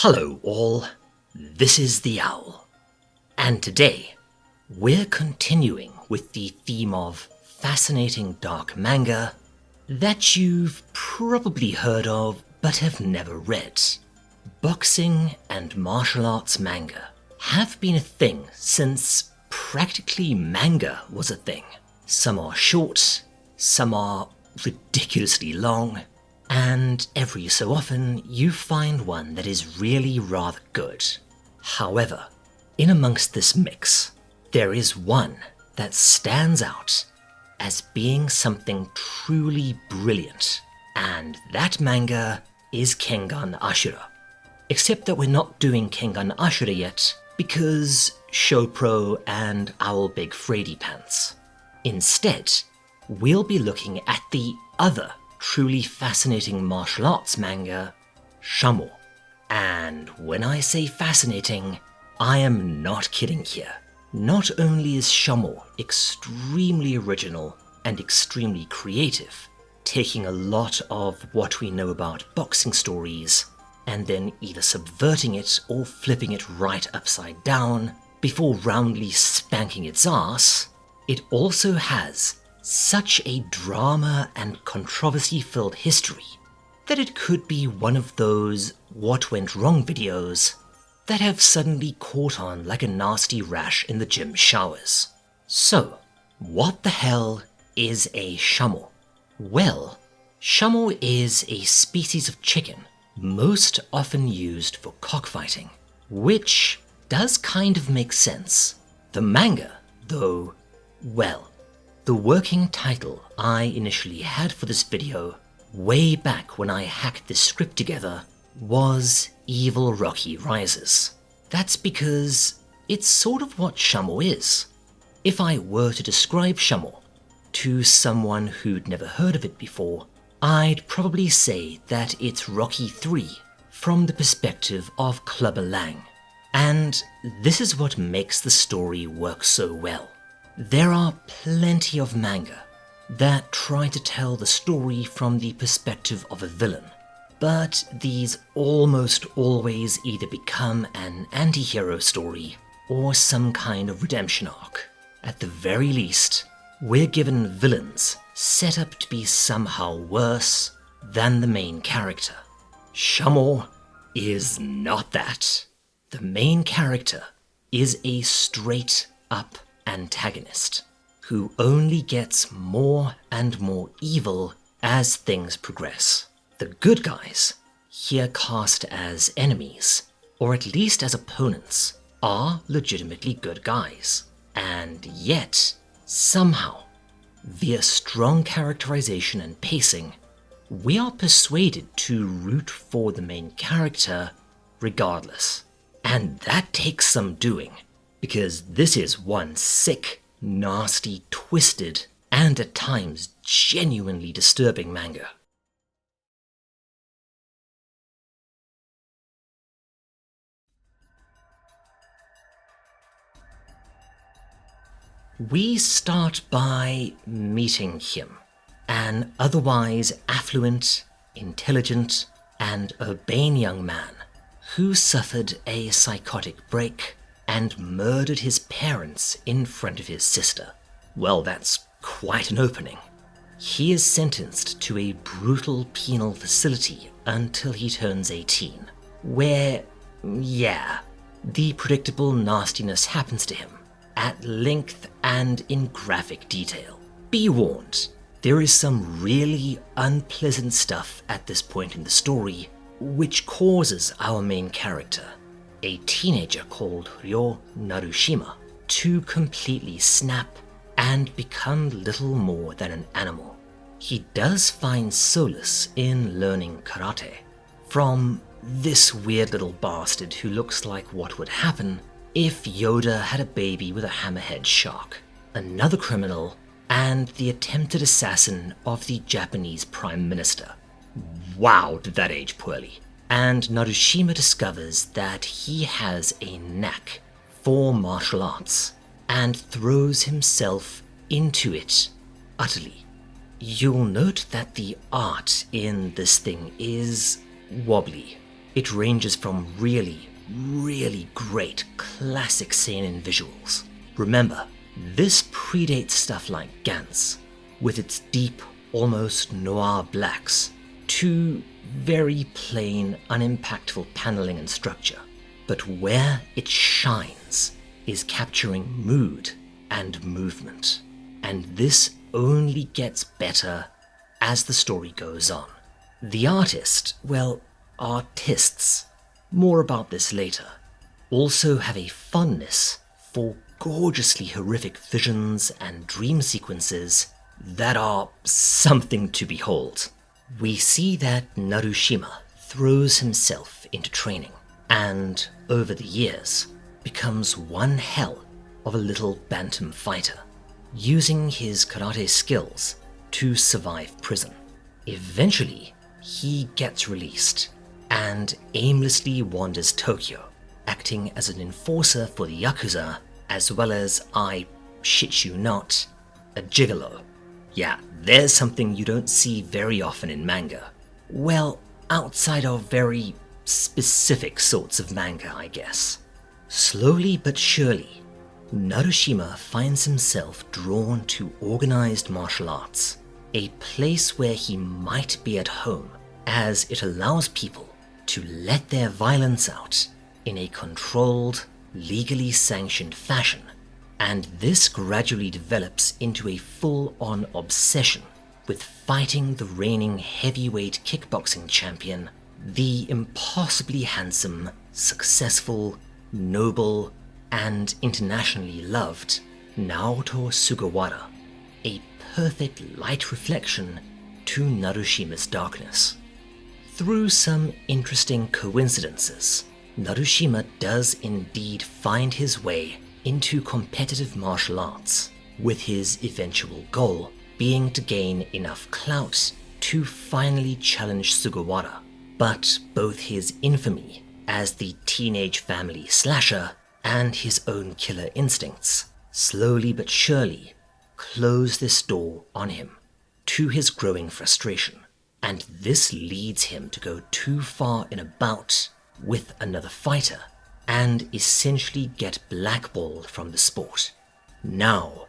Hello all, this is the Owl, and today we're continuing with the theme of fascinating dark manga that you've probably heard of but have never read. Boxing and martial arts manga have been a thing since practically manga was a thing. Some are short, some are ridiculously long, and every so often you find one that is really rather good. However, in amongst this mix, there is one that stands out as being something truly brilliant, and that manga is Kengan Ashura. Except that we're not doing Kengan Ashura yet because Shopro and Owl Big Frady Pants. Instead, we'll be looking at the other truly fascinating martial arts manga, Shamo. And when I say fascinating, I am not kidding here. Not only is Shamo extremely original and extremely creative, taking a lot of what we know about boxing stories and then either subverting it or flipping it right upside down before roundly spanking its ass, it also has such a drama and controversy-filled history that it could be one of those what went wrong videos that have suddenly caught on like a nasty rash in the gym showers. So, what the hell is a Shamo? Well, Shamo is a species of chicken most often used for cockfighting, which does kind of make sense. The manga, though, well, the working title I initially had for this video, way back when I hacked this script together, was Evil Rocky Rises. That's because it's sort of what Shamo is. If I were to describe Shamo to someone who'd never heard of it before, I'd probably say that it's Rocky 3 from the perspective of Clubber Lang. And this is what makes the story work so well. There are plenty of manga that try to tell the story from the perspective of a villain, but these almost always either become an anti-hero story or some kind of redemption arc. At the very least, we're given villains set up to be somehow worse than the main character. Shamo is not that. The main character is a straight-up antagonist who only gets more and more evil as things progress. The good guys, here cast as enemies, or at least as opponents, are legitimately good guys. And yet, somehow, via strong characterization and pacing, we are persuaded to root for the main character regardless. And that takes some doing, because this is one sick, nasty, twisted, and at times genuinely disturbing manga. We start by meeting him, an otherwise affluent, intelligent, and urbane young man who suffered a psychotic break and murdered his parents in front of his sister. Well, that's quite an opening. He is sentenced to a brutal penal facility until he turns 18, where, yeah, the predictable nastiness happens to him, at length and in graphic detail. Be warned, there is some really unpleasant stuff at this point in the story, which causes our main character, a teenager called Rio Narushima, to completely snap and become little more than an animal. He does find solace in learning karate from this weird little bastard who looks like what would happen if Yoda had a baby with a hammerhead shark, another criminal, and the attempted assassin of the Japanese Prime Minister. Wow, did that age poorly. And Narushima discovers that he has a knack for martial arts and throws himself into it utterly. You'll note that the art in this thing is wobbly. It ranges from really, really great classic seinen visuals. Remember, this predates stuff like Gantz, with its deep, almost noir blacks, to very plain, unimpactful paneling and structure. But where it shines is capturing mood and movement, and this only gets better as the story goes on. The artist, well, artists, more about this later, also have a fondness for gorgeously horrific visions and dream sequences that are something to behold. We see that Narushima throws himself into training and, over the years, becomes one hell of a little bantam fighter, using his karate skills to survive prison. Eventually, he gets released and aimlessly wanders Tokyo, acting as an enforcer for the Yakuza, as well as, I shit you not, a gigolo. Yeah, there's something you don't see very often in manga. Well, outside of very specific sorts of manga, I guess. Slowly but surely, Narushima finds himself drawn to organized martial arts, a place where he might be at home, as it allows people to let their violence out in a controlled, legally sanctioned fashion, and this gradually develops into a full-on obsession with fighting the reigning heavyweight kickboxing champion, the impossibly handsome, successful, noble, and internationally loved Naoto Sugawara, a perfect light reflection to Narushima's darkness. Through some interesting coincidences, Narushima does indeed find his way into competitive martial arts, with his eventual goal being to gain enough clout to finally challenge Sugawara. But both his infamy as the teenage family slasher and his own killer instincts slowly but surely close this door on him, to his growing frustration, and this leads him to go too far in a bout with another fighter and essentially get blackballed from the sport. Now,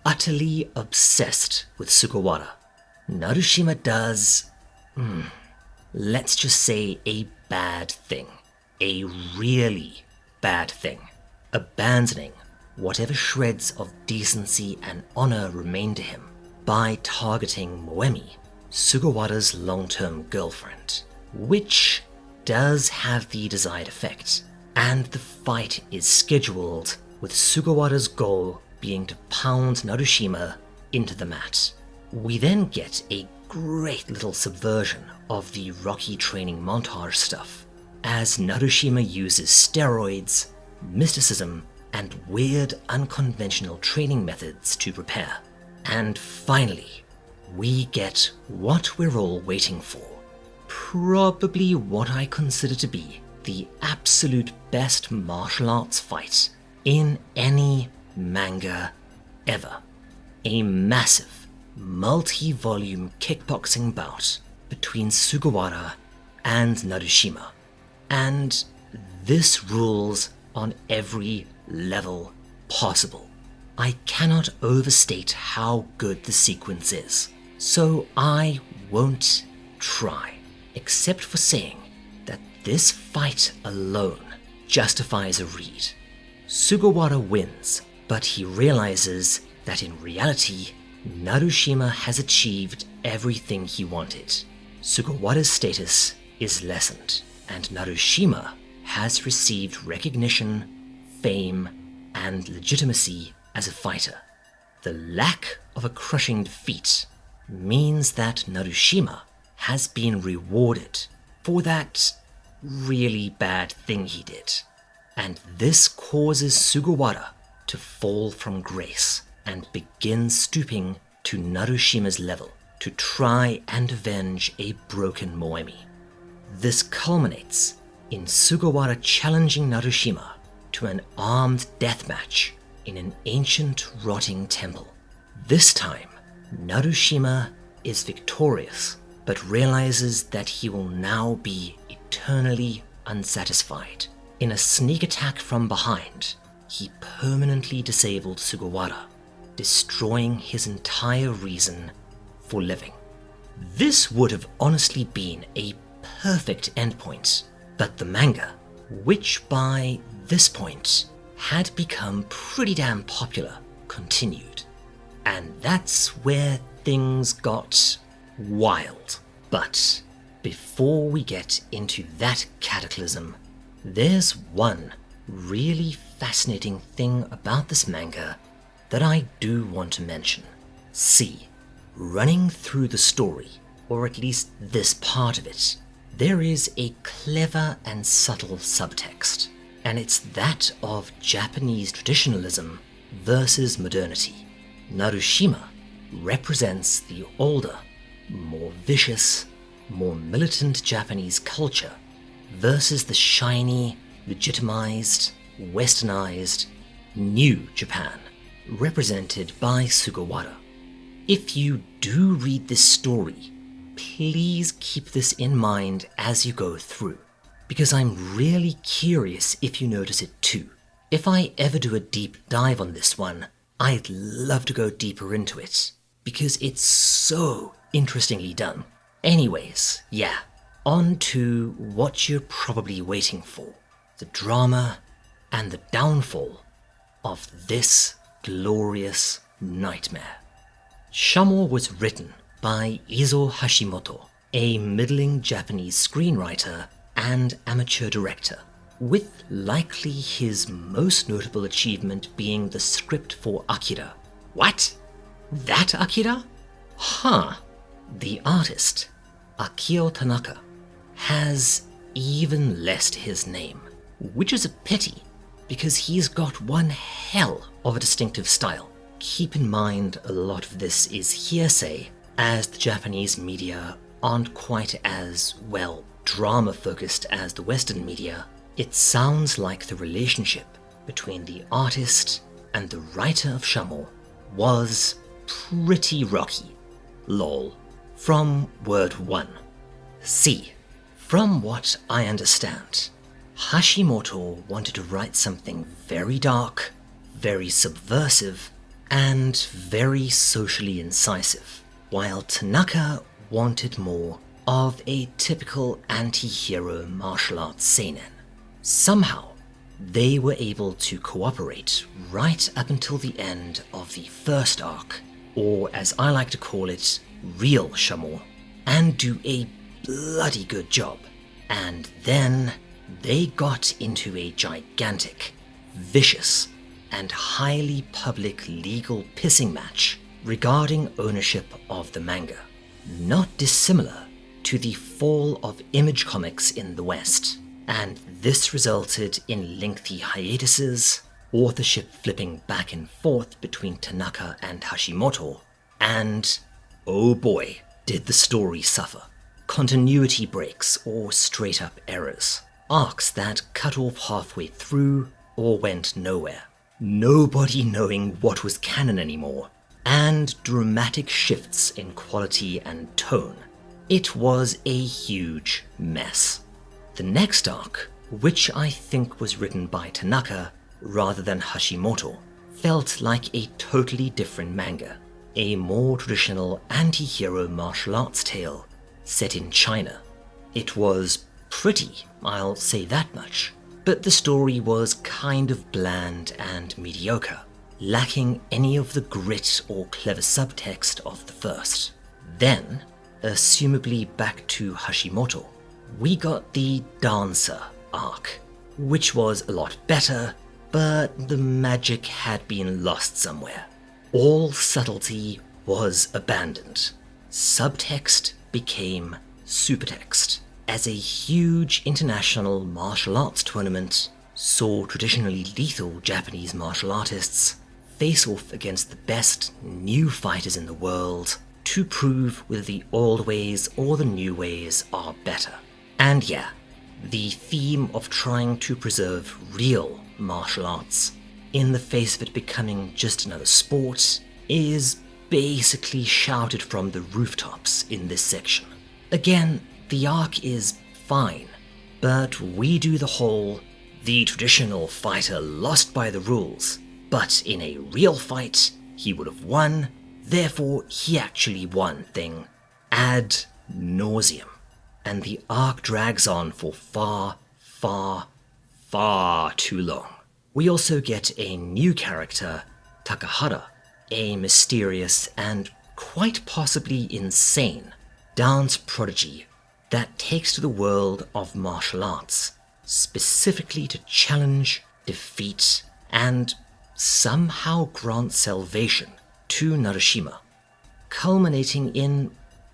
utterly obsessed with Sugawara, Narushima does, let's just say, a bad thing. A really bad thing. Abandoning whatever shreds of decency and honor remain to him by targeting Moemi, Sugawara's long-term girlfriend, which does have the desired effect, and the fight is scheduled with Sugawara's goal being to pound Narushima into the mat. We then get a great little subversion of the Rocky training montage stuff, as Narushima uses steroids, mysticism, and weird unconventional training methods to prepare. And finally, we get what we're all waiting for. Probably what I consider to be the absolute best martial arts fight in any manga ever. A massive, multi-volume kickboxing bout between Sugawara and Narushima. And this rules on every level possible. I cannot overstate how good the sequence is, so I won't try, except for saying that this fight alone justifies a read. Sugawara wins, but he realizes that in reality, Narushima has achieved everything he wanted. Sugawara's status is lessened, and Narushima has received recognition, fame, and legitimacy as a fighter. The lack of a crushing defeat means that Narushima has been rewarded for that really bad thing he did, and this causes Sugawara to fall from grace and begin stooping to Narushima's level to try and avenge a broken Moemi. This culminates in Sugawara challenging Narushima to an armed deathmatch in an ancient rotting temple. This time, Narushima is victorious, but realizes that he will now be eternally unsatisfied. In a sneak attack from behind, he permanently disabled Sugawara, destroying his entire reason for living. This would have honestly been a perfect endpoint, but the manga, which by this point had become pretty damn popular, continued. And that's where things got wild. But before we get into that cataclysm, there's one really fascinating thing about this manga that I do want to mention. See, running through the story, or at least this part of it, there is a clever and subtle subtext, and it's that of Japanese traditionalism versus modernity. Narushima represents the older, more vicious, more militant Japanese culture versus the shiny, legitimized, westernized, new Japan, represented by Sugawara. If you do read this story, please keep this in mind as you go through, because I'm really curious if you notice it too. If I ever do a deep dive on this one, I'd love to go deeper into it, because it's so interestingly done. Anyways, yeah, on to what you're probably waiting for, the drama and the downfall of this glorious nightmare. Shamo was written by Izo Hashimoto, a middling Japanese screenwriter and amateur director, with likely his most notable achievement being the script for Akira. What? That Akira? Huh. The artist, Akio Tanaka, has even less to his name, which is a pity because he's got one hell of a distinctive style. Keep in mind a lot of this is hearsay, as the Japanese media aren't quite as, well, drama-focused as the Western media. It sounds like the relationship between the artist and the writer of Shamo was pretty rocky. Lol. From word 1. See, from what I understand, Hashimoto wanted to write something very dark, very subversive, and very socially incisive, while Tanaka wanted more of a typical anti-hero martial arts seinen. Somehow, they were able to cooperate right up until the end of the first arc, or as I like to call it, real Shamo, and do a bloody good job. And then they got into a gigantic, vicious, and highly public legal pissing match regarding ownership of the manga, not dissimilar to the fall of Image Comics in the West. And this resulted in lengthy hiatuses, authorship flipping back and forth between Tanaka and Hashimoto, and oh boy, did the story suffer. Continuity breaks or straight up errors, arcs that cut off halfway through or went nowhere, nobody knowing what was canon anymore, and dramatic shifts in quality and tone. It was a huge mess. The next arc, which I think was written by Tanaka rather than Hashimoto, felt like a totally different manga, a more traditional anti-hero martial arts tale set in China. It was pretty, I'll say that much, but the story was kind of bland and mediocre, lacking any of the grit or clever subtext of the first. Then, assumably back to Hashimoto, we got the Dancer arc, which was a lot better, but the magic had been lost somewhere. All subtlety was abandoned. Subtext became supertext, as a huge international martial arts tournament saw traditionally lethal Japanese martial artists face off against the best new fighters in the world to prove whether the old ways or the new ways are better. And yeah, the theme of trying to preserve real martial arts in the face of it becoming just another sport is basically shouted from the rooftops in this section. Again, the arc is fine, but we do the whole, the traditional fighter lost by the rules, but in a real fight, he would have won, therefore he actually won thing, ad nauseum. And the arc drags on for far, far, far too long. We also get a new character, Takahara, a mysterious and quite possibly insane dance prodigy that takes to the world of martial arts, specifically to challenge, defeat, and somehow grant salvation to Narushima, culminating in,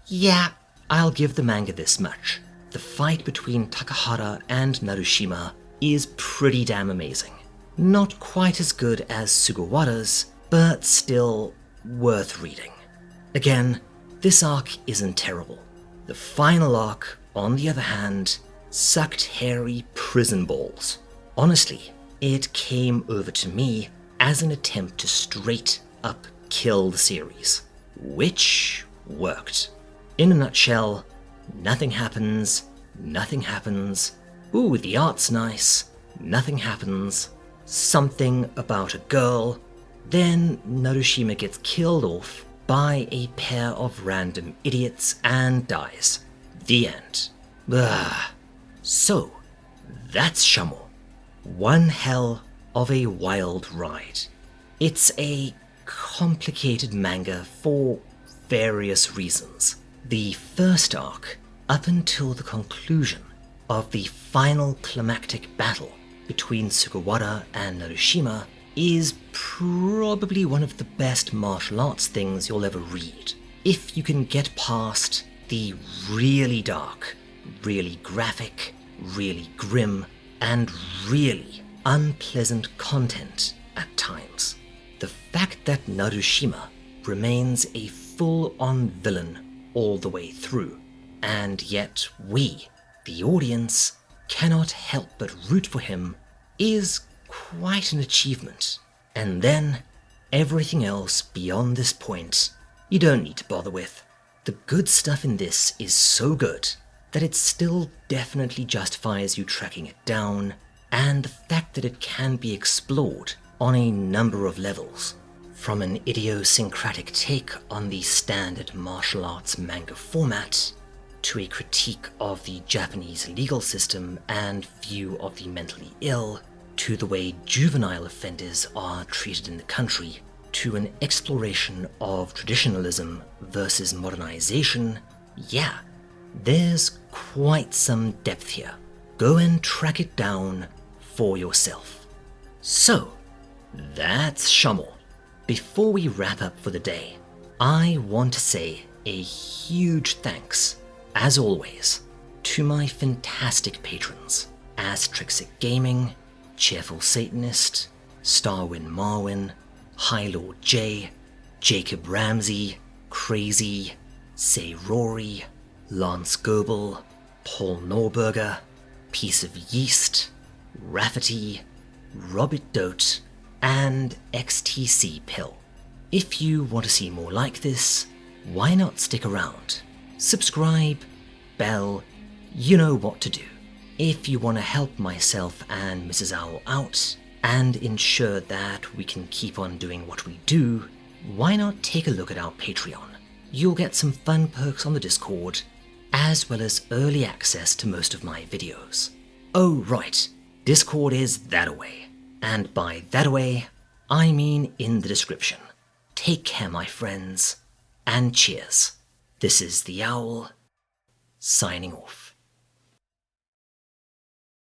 yeah, I'll give the manga this much. The fight between Takahara and Narushima is pretty damn amazing. Not quite as good as Sugawara's, but still worth reading. Again, this arc isn't terrible. The final arc, on the other hand, sucked hairy prison balls. Honestly, it came over to me as an attempt to straight up kill the series, which worked. In a nutshell, nothing happens, ooh, the art's nice, nothing happens, something about a girl, then Narushima gets killed off by a pair of random idiots and dies. The end. Ugh. So, that's Shamo. One hell of a wild ride. It's a complicated manga for various reasons. The first arc, up until the conclusion of the final climactic battle between Sugawara and Narushima, is probably one of the best martial arts things you'll ever read. If you can get past the really dark, really graphic, really grim, and really unpleasant content at times. The fact that Narushima remains a full-on villain all the way through, and yet we, the audience, cannot help but root for him is quite an achievement. And then, everything else beyond this point, you don't need to bother with. The good stuff in this is so good that it still definitely justifies you tracking it down, and the fact that it can be explored on a number of levels. From an idiosyncratic take on the standard martial arts manga format, to a critique of the Japanese legal system and view of the mentally ill, to the way juvenile offenders are treated in the country, to an exploration of traditionalism versus modernization, yeah, there's quite some depth here. Go and track it down for yourself. So, that's Shamo. Before we wrap up for the day, I want to say a huge thanks, as always, to my fantastic patrons, Astrixit Gaming, Cheerful Satanist, Starwin Marwin, High Lord J, Jacob Ramsey, Crazy, Say Rory, Lance Goebel, Paul Norberger, Piece of Yeast, Rafferty, Robert Dote, and XTC Pill. If you want to see more like this, why not stick around? Subscribe, bell, you know what to do. If you want to help myself and Mrs. Owl out, and ensure that we can keep on doing what we do, why not take a look at our Patreon? You'll get some fun perks on the Discord, as well as early access to most of my videos. Oh right, Discord is that-a-way. And by that-a-way, I mean in the description. Take care, my friends, and cheers. This is the Owl, signing off.